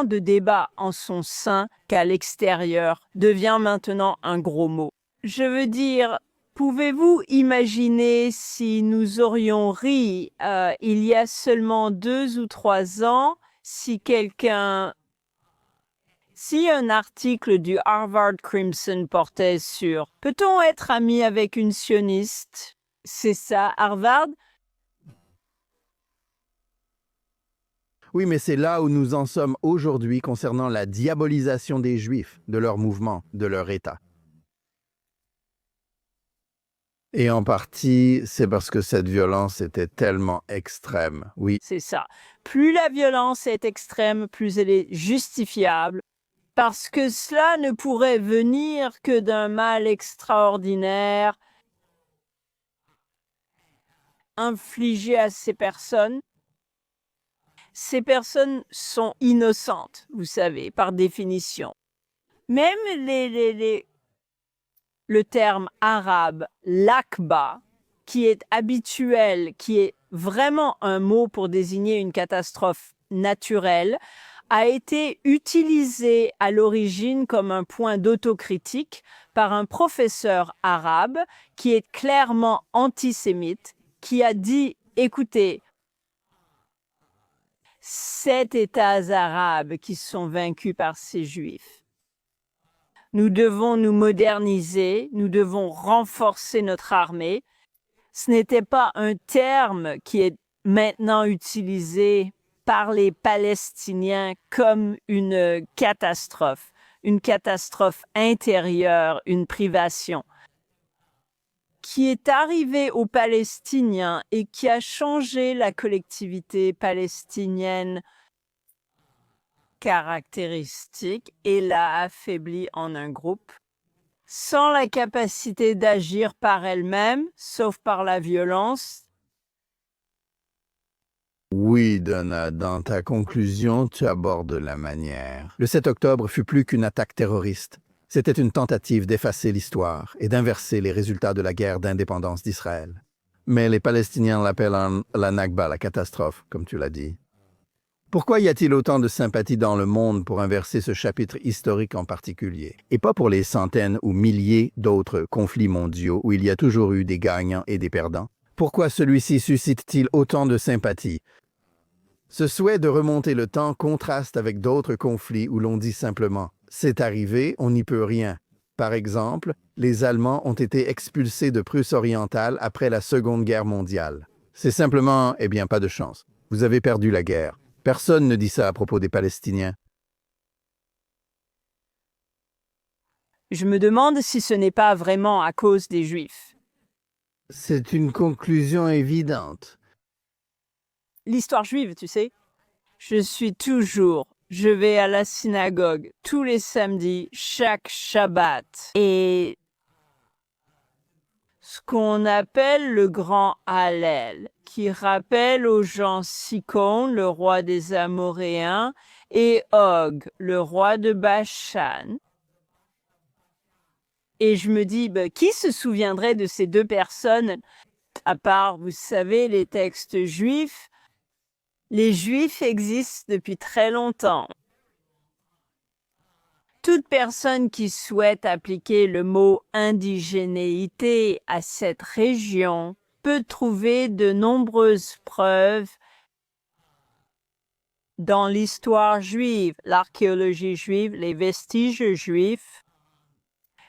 de débats en son sein qu'à l'extérieur, devient maintenant un gros mot. Je veux dire, pouvez-vous imaginer si nous aurions ri il y a seulement 2 ou 3 ans, si un article du Harvard Crimson portait sur « Peut-on être ami avec une sioniste ?» C'est ça, Harvard? Oui, mais c'est là où nous en sommes aujourd'hui concernant la diabolisation des Juifs, de leur mouvement, de leur État. Et en partie, c'est parce que cette violence était tellement extrême. Oui, C'est ça. Plus la violence est extrême, plus elle est justifiable, parce que cela ne pourrait venir que d'un mal extraordinaire infligé à ces personnes. Ces personnes sont innocentes, vous savez, par définition. Même le terme arabe, l'Akba, qui est habituel, qui est vraiment un mot pour désigner une catastrophe naturelle, a été utilisé à l'origine comme un point d'autocritique par un professeur arabe qui est clairement antisémite, qui a dit, écoutez, 7 États arabes qui sont vaincus par ces Juifs. Nous devons nous moderniser, nous devons renforcer notre armée. Ce n'était pas un terme qui est maintenant utilisé par les Palestiniens comme une catastrophe intérieure, une privation, qui est arrivée aux Palestiniens et qui a changé la collectivité palestinienne caractéristique et l'a affaiblie en un groupe, sans la capacité d'agir par elle-même, sauf par la violence. oui, Donna, dans ta conclusion, tu abordes la manière. Le 7 octobre fut plus qu'une attaque terroriste. C'était une tentative d'effacer l'histoire et d'inverser les résultats de la guerre d'indépendance d'Israël. Mais les Palestiniens l'appellent la Nakba, la catastrophe, comme tu l'as dit. Pourquoi y a-t-il autant de sympathie dans le monde pour inverser ce chapitre historique en particulier, et pas pour les centaines ou milliers d'autres conflits mondiaux où il y a toujours eu des gagnants et des perdants? Pourquoi celui-ci suscite-t-il autant de sympathie? Ce souhait de remonter le temps contraste avec d'autres conflits où l'on dit simplement « c'est arrivé, on n'y peut rien ». Par exemple, les Allemands ont été expulsés de Prusse orientale après la Seconde Guerre mondiale. C'est simplement, eh bien, pas de chance. Vous avez perdu la guerre. Personne ne dit ça à propos des Palestiniens. Je me demande si ce n'est pas vraiment à cause des Juifs. C'est une conclusion évidente. L'histoire juive, tu sais. Je vais à la synagogue tous les samedis, chaque Shabbat. Et ce qu'on appelle le grand Hallel, qui rappelle aux gens Sicon, le roi des Amoréens, et Og, le roi de Bashan. Et je me dis, qui se souviendrait de ces deux personnes, à part, vous savez, les textes juifs? Les Juifs existent depuis très longtemps. Toute personne qui souhaite appliquer le mot indigénéité à cette région peut trouver de nombreuses preuves dans l'histoire juive, l'archéologie juive, les vestiges juifs.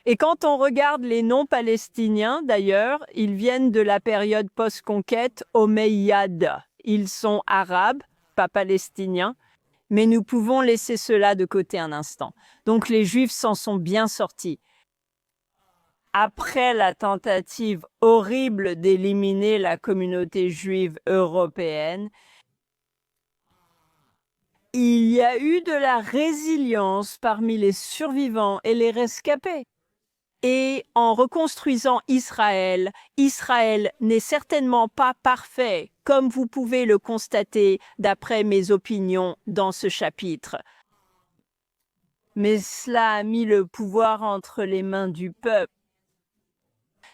Et quand on regarde les noms palestiniens, d'ailleurs, ils viennent de la période post-conquête omeyyade. Ils sont arabes, pas palestiniens, mais nous pouvons laisser cela de côté un instant. Donc les Juifs s'en sont bien sortis. Après la tentative horrible d'éliminer la communauté juive européenne, il y a eu de la résilience parmi les survivants et les rescapés. Et en reconstruisant Israël, Israël n'est certainement pas parfait, comme vous pouvez le constater d'après mes opinions dans ce chapitre. Mais cela a mis le pouvoir entre les mains du peuple.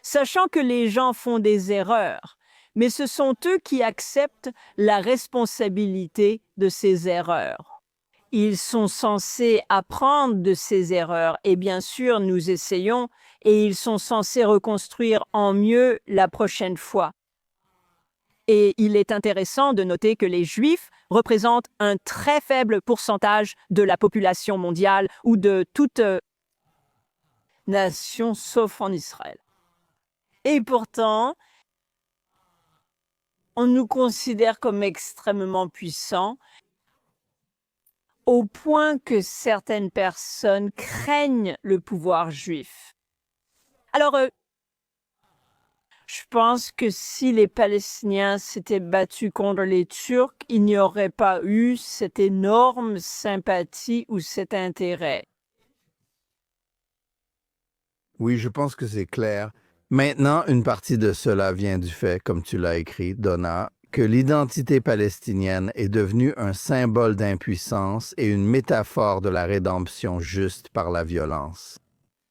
Sachant que les gens font des erreurs, mais ce sont eux qui acceptent la responsabilité de ces erreurs. Ils sont censés apprendre de ces erreurs et bien sûr, nous essayons et ils sont censés reconstruire en mieux la prochaine fois. Et il est intéressant de noter que les Juifs représentent un très faible pourcentage de la population mondiale ou de toute nation sauf en Israël. Et pourtant, on nous considère comme extrêmement puissants au point que certaines personnes craignent le pouvoir juif. Alors, Je pense que si les Palestiniens s'étaient battus contre les Turcs, il n'y aurait pas eu cette énorme sympathie ou cet intérêt. Oui, je pense que c'est clair. Maintenant, une partie de cela vient du fait, comme tu l'as écrit, Donna, que l'identité palestinienne est devenue un symbole d'impuissance et une métaphore de la rédemption juste par la violence.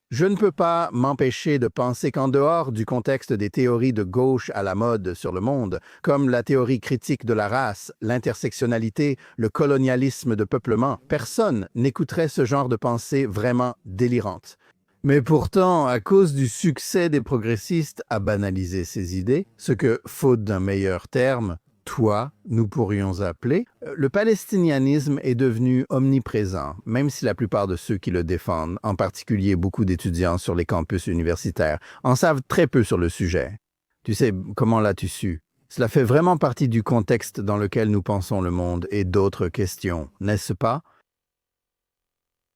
Je ne peux pas m'empêcher de penser qu'en dehors du contexte des théories de gauche à la mode sur le monde, comme la théorie critique de la race, l'intersectionnalité, le colonialisme de peuplement, personne n'écouterait ce genre de pensée vraiment délirante. Mais pourtant, à cause du succès des progressistes à banaliser ces idées, ce que, faute d'un meilleur terme, toi, nous pourrions appeler, le palestinianisme est devenu omniprésent, même si la plupart de ceux qui le défendent, en particulier beaucoup d'étudiants sur les campus universitaires, en savent très peu sur le sujet. Tu sais, comment l'as-tu su? Cela fait vraiment partie du contexte dans lequel nous pensons le monde et d'autres questions, n'est-ce pas?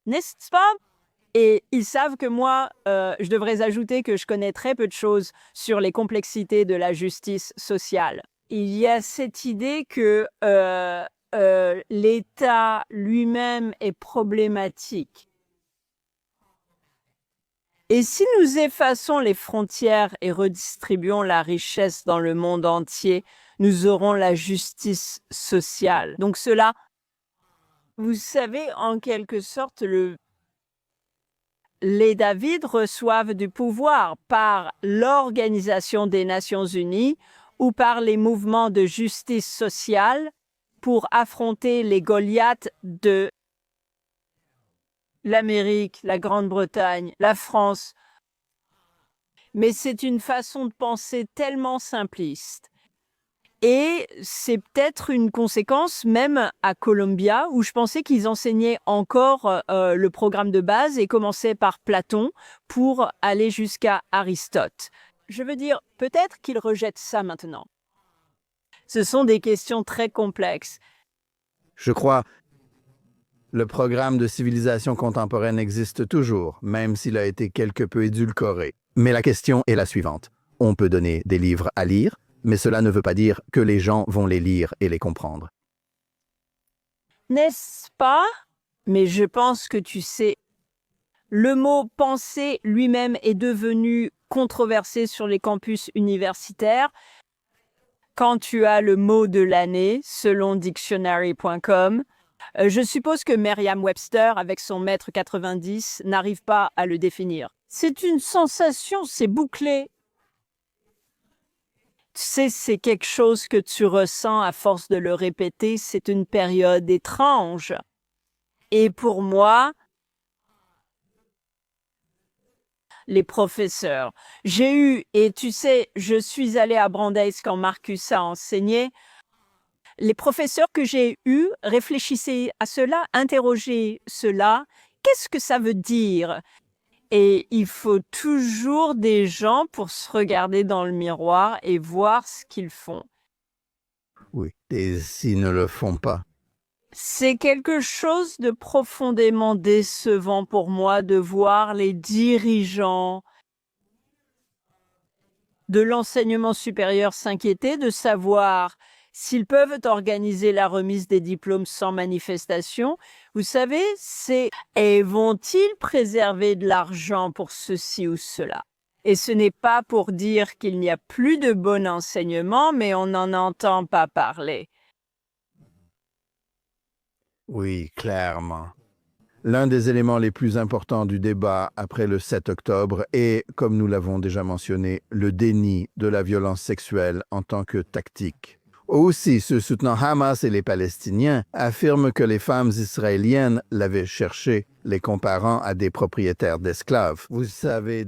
N'est-ce pas? Et ils savent que moi, je devrais ajouter que je connais très peu de choses sur les complexités de la justice sociale. Il y a cette idée que l'État lui-même est problématique. Et si nous effaçons les frontières et redistribuons la richesse dans le monde entier, nous aurons la justice sociale. Donc cela, vous savez, en quelque sorte, les David reçoivent du pouvoir par l'Organisation des Nations Unies ou par les mouvements de justice sociale pour affronter les Goliaths de l'Amérique, la Grande-Bretagne, la France. Mais c'est une façon de penser tellement simpliste. Et c'est peut-être une conséquence même à Columbia, où je pensais qu'ils enseignaient encore le programme de base et commençaient par Platon pour aller jusqu'à Aristote. Je veux dire, peut-être qu'ils rejettent ça maintenant. Ce sont des questions très complexes. Je crois, le programme de civilisation contemporaine existe toujours, même s'il a été quelque peu édulcoré. Mais la question est la suivante. On peut donner des livres à lire, mais cela ne veut pas dire que les gens vont les lire et les comprendre. N'est-ce pas? Mais je pense que tu sais, le mot penser lui-même est devenu controversé sur les campus universitaires. Quand tu as le mot de l'année, selon dictionary.com, je suppose que Merriam-Webster, avec son mètre 90, n'arrive pas à le définir. C'est une sensation, c'est bouclé. Tu sais, c'est quelque chose que tu ressens à force de le répéter, c'est une période étrange. Et pour moi, les professeurs, j'ai eu, et tu sais, je suis allée à Brandeis quand Marcus a enseigné, les professeurs que j'ai eus réfléchissaient à cela, interrogeaient cela, qu'est-ce que ça veut dire? Et il faut toujours des gens pour se regarder dans le miroir et voir ce qu'ils font. Oui, et s'ils ne le font pas. C'est quelque chose de profondément décevant pour moi de voir les dirigeants de l'enseignement supérieur s'inquiéter de savoir s'ils peuvent organiser la remise des diplômes sans manifestation. Vous savez, et vont-ils préserver de l'argent pour ceci ou cela? Et ce n'est pas pour dire qu'il n'y a plus de bon enseignement, mais on n'en entend pas parler. Oui, clairement. L'un des éléments les plus importants du débat après le 7 octobre est, comme nous l'avons déjà mentionné, le déni de la violence sexuelle en tant que tactique. Aussi, ceux soutenant Hamas et les Palestiniens affirment que les femmes israéliennes l'avaient cherché, les comparant à des propriétaires d'esclaves. Vous savez,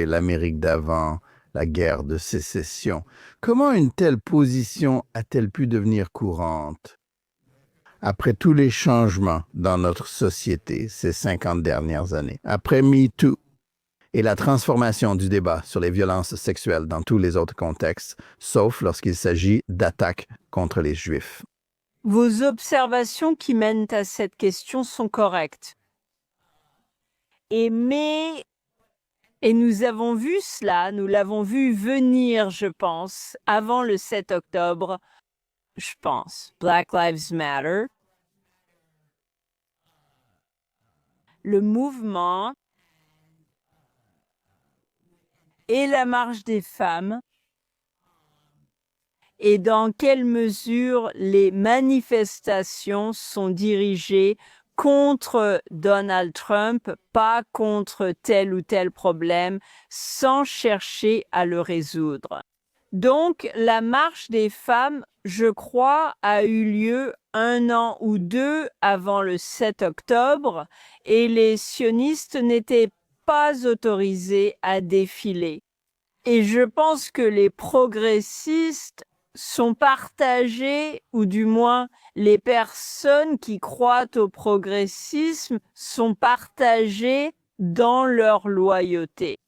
l'Amérique d'avant, la guerre de sécession. Comment une telle position a-t-elle pu devenir courante? Après tous les changements dans notre société ces 50 dernières années, après MeToo et la transformation du débat sur les violences sexuelles dans tous les autres contextes, sauf lorsqu'il s'agit d'attaques contre les Juifs. Vos observations qui mènent à cette question sont correctes. Mais Et nous avons vu cela, nous l'avons vu venir, je pense, avant le 7 octobre, je pense. Black Lives Matter. Le mouvement et la marche des femmes, et dans quelle mesure les manifestations sont dirigées contre Donald Trump, pas contre tel ou tel problème, sans chercher à le résoudre. Donc, la marche des femmes, je crois, a eu lieu 1 an ou 2 avant le 7 octobre, et les sionistes n'étaient pas autorisés à défiler. Et je pense que les progressistes sont partagés, ou du moins les personnes qui croient au progressisme sont partagées dans leur loyauté.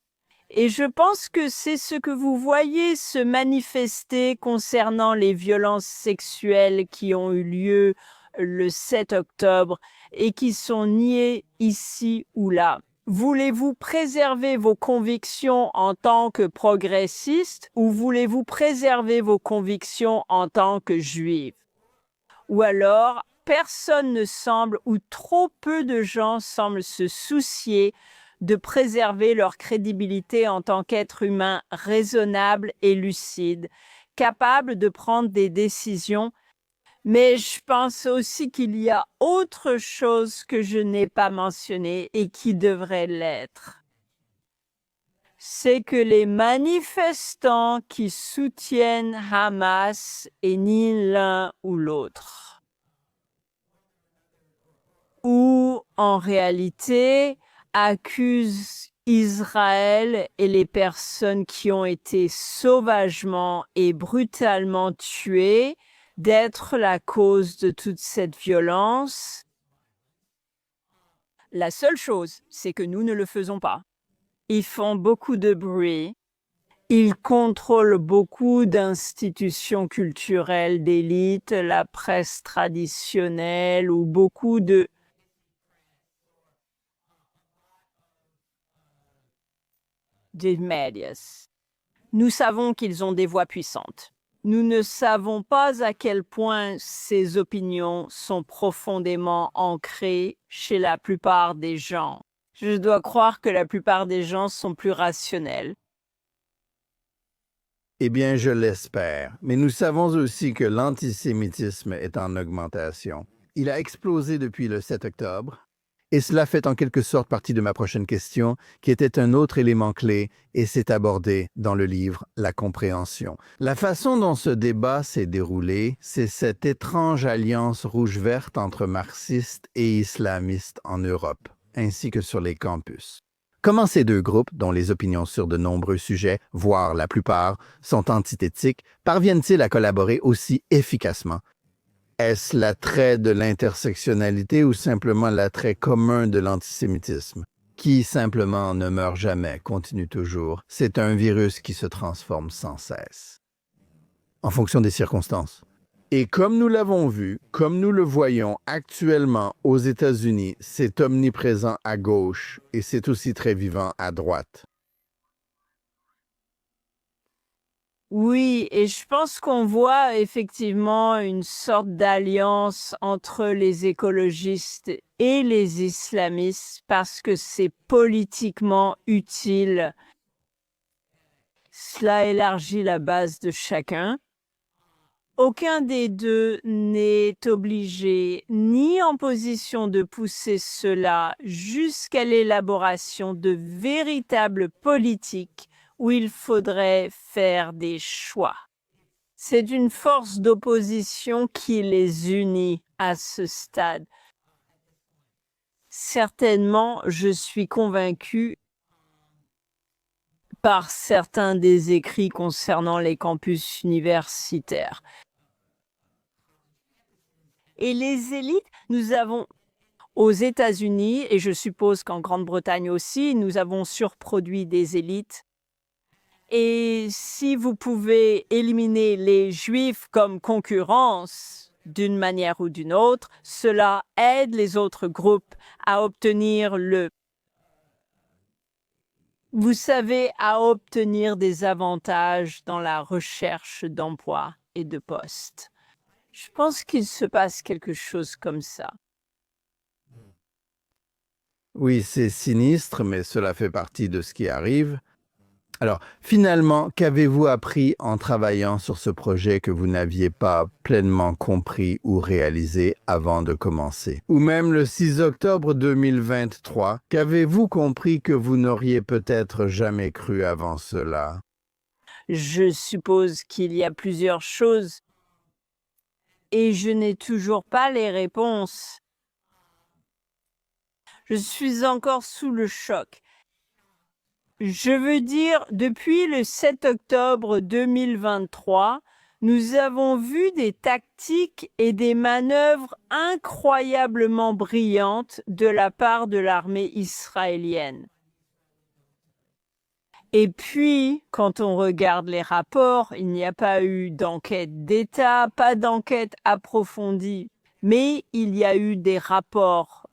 Et je pense que c'est ce que vous voyez se manifester concernant les violences sexuelles qui ont eu lieu le 7 octobre et qui sont niées ici ou là. Voulez-vous préserver vos convictions en tant que progressiste ou voulez-vous préserver vos convictions en tant que juive? Ou alors, personne ne semble ou trop peu de gens semblent se soucier de préserver leur crédibilité en tant qu'être humain raisonnable et lucide, capable de prendre des décisions. Mais je pense aussi qu'il y a autre chose que je n'ai pas mentionné et qui devrait l'être. C'est que les manifestants qui soutiennent Hamas est ni l'un ou l'autre. Ou en réalité accusent Israël et les personnes qui ont été sauvagement et brutalement tuées d'être la cause de toute cette violence. La seule chose, c'est que nous ne le faisons pas. Ils font beaucoup de bruit. Ils contrôlent beaucoup d'institutions culturelles d'élite, la presse traditionnelle ou beaucoup de médias. Nous savons qu'ils ont des voix puissantes. Nous ne savons pas à quel point ces opinions sont profondément ancrées chez la plupart des gens. Je dois croire que la plupart des gens sont plus rationnels. Eh bien, je l'espère. Mais nous savons aussi que l'antisémitisme est en augmentation. Il a explosé depuis le 7 octobre. Et cela fait en quelque sorte partie de ma prochaine question, qui était un autre élément clé, et c'est abordé dans le livre La compréhension. La façon dont ce débat s'est déroulé, c'est cette étrange alliance rouge-verte entre marxistes et islamistes en Europe, ainsi que sur les campus. Comment ces deux groupes, dont les opinions sur de nombreux sujets, voire la plupart, sont antithétiques, parviennent-ils à collaborer aussi efficacement? Est-ce l'attrait de l'intersectionnalité ou simplement l'attrait commun de l'antisémitisme, qui simplement ne meurt jamais, continue toujours? C'est un virus qui se transforme sans cesse, en fonction des circonstances. Et comme nous l'avons vu, comme nous le voyons actuellement aux États-Unis, c'est omniprésent à gauche et c'est aussi très vivant à droite. Oui, et je pense qu'on voit effectivement une sorte d'alliance entre les écologistes et les islamistes parce que c'est politiquement utile. Cela élargit la base de chacun. Aucun des deux n'est obligé ni en position de pousser cela jusqu'à l'élaboration de véritables politiques où il faudrait faire des choix. C'est une force d'opposition qui les unit à ce stade. Certainement, je suis convaincue par certains des écrits concernant les campus universitaires. Et les élites, nous avons aux États-Unis, et je suppose qu'en Grande-Bretagne aussi, nous avons surproduit des élites. Et si vous pouvez éliminer les Juifs comme concurrence d'une manière ou d'une autre, cela aide les autres groupes à obtenir le Vous savez, à obtenir des avantages dans la recherche d'emploi et de poste. Je pense qu'il se passe quelque chose comme ça. Oui, c'est sinistre, mais cela fait partie de ce qui arrive. Alors, finalement, qu'avez-vous appris en travaillant sur ce projet que vous n'aviez pas pleinement compris ou réalisé avant de commencer? Ou même le 6 octobre 2023, qu'avez-vous compris que vous n'auriez peut-être jamais cru avant cela? Je suppose qu'il y a plusieurs choses et je n'ai toujours pas les réponses. Je suis encore sous le choc. Je veux dire, depuis le 7 octobre 2023, nous avons vu des tactiques et des manœuvres incroyablement brillantes de la part de l'armée israélienne. Et puis, quand on regarde les rapports, il n'y a pas eu d'enquête d'État, pas d'enquête approfondie, mais il y a eu des rapports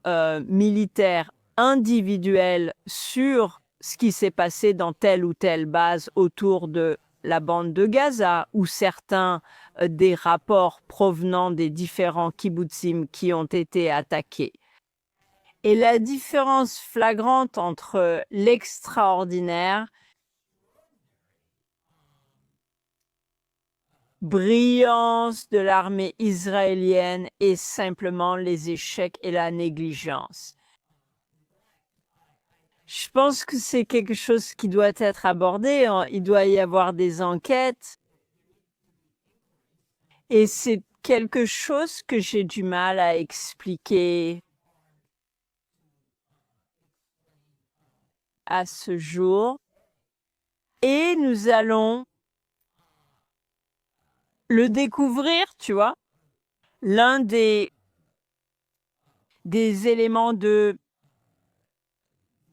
militaires individuels sur ce qui s'est passé dans telle ou telle base autour de la bande de Gaza, ou certains des rapports provenant des différents kibbutzim qui ont été attaqués. Et la différence flagrante entre l'extraordinaire brillance de l'armée israélienne et simplement les échecs et la négligence. Je pense que c'est quelque chose qui doit être abordé. Il doit y avoir des enquêtes. Et c'est quelque chose que j'ai du mal à expliquer à ce jour. Et nous allons le découvrir, tu vois. L'un des éléments de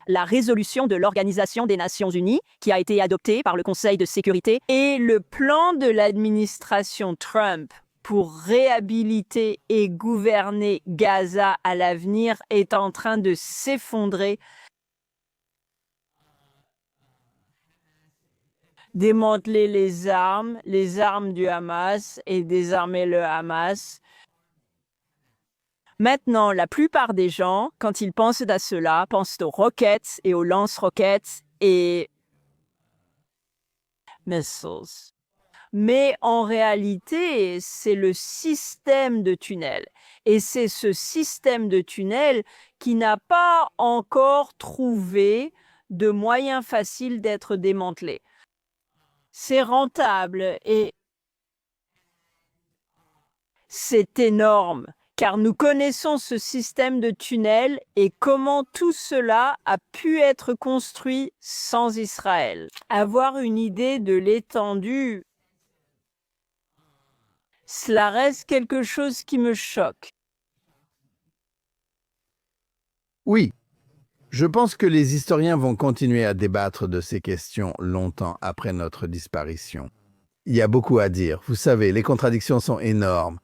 la résolution de l'Organisation des Nations Unies qui a été adoptée par le Conseil de sécurité et le plan de l'administration Trump pour réhabiliter et gouverner Gaza à l'avenir est en train de s'effondrer. Démanteler les armes du Hamas et désarmer le Hamas. Maintenant, la plupart des gens, quand ils pensent à cela, pensent aux roquettes et aux lance-roquettes et missiles. Mais en réalité, c'est le système de tunnel. Et c'est ce système de tunnel qui n'a pas encore trouvé de moyen facile d'être démantelé. C'est rentable et c'est énorme. Car nous connaissons ce système de tunnels et comment tout cela a pu être construit sans Israël. Avoir une idée de l'étendue, cela reste quelque chose qui me choque. Oui, je pense que les historiens vont continuer à débattre de ces questions longtemps après notre disparition. Il y a beaucoup à dire. Vous savez, les contradictions sont énormes.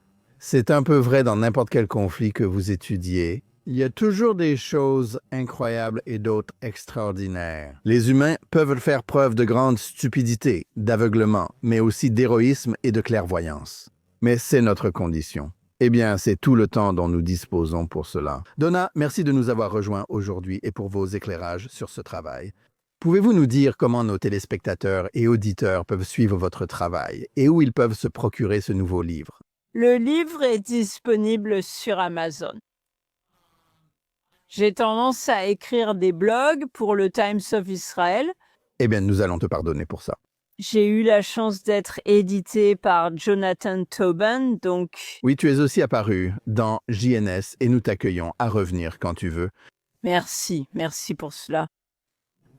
C'est un peu vrai dans n'importe quel conflit que vous étudiez. Il y a toujours des choses incroyables et d'autres extraordinaires. Les humains peuvent faire preuve de grande stupidité, d'aveuglement, mais aussi d'héroïsme et de clairvoyance. Mais c'est notre condition. Eh bien, c'est tout le temps dont nous disposons pour cela. Donna, merci de nous avoir rejoints aujourd'hui et pour vos éclairages sur ce travail. Pouvez-vous nous dire comment nos téléspectateurs et auditeurs peuvent suivre votre travail et où ils peuvent se procurer ce nouveau livre? Le livre est disponible sur Amazon. J'ai tendance à écrire des blogs pour le Times of Israel. Eh bien, nous allons te pardonner pour ça. J'ai eu la chance d'être édité par Jonathan Tobin, donc... Oui, tu es aussi apparu dans JNS et nous t'accueillons à revenir quand tu veux. Merci pour cela.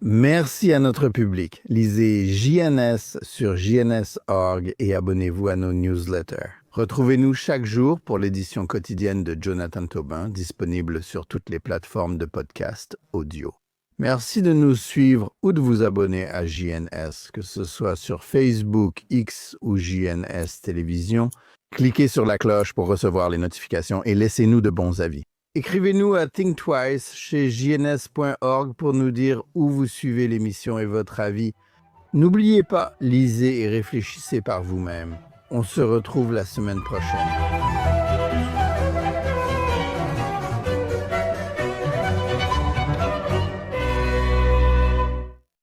Merci à notre public. Lisez JNS sur jns.org et abonnez-vous à nos newsletters. Retrouvez-nous chaque jour pour l'édition quotidienne de Jonathan Tobin, disponible sur toutes les plateformes de podcast audio. Merci de nous suivre ou de vous abonner à JNS, que ce soit sur Facebook, X ou JNS Télévision. Cliquez sur la cloche pour recevoir les notifications et laissez-nous de bons avis. Écrivez-nous à Think Twice chez jns.org pour nous dire où vous suivez l'émission et votre avis. N'oubliez pas, lisez et réfléchissez par vous-même. On se retrouve la semaine prochaine.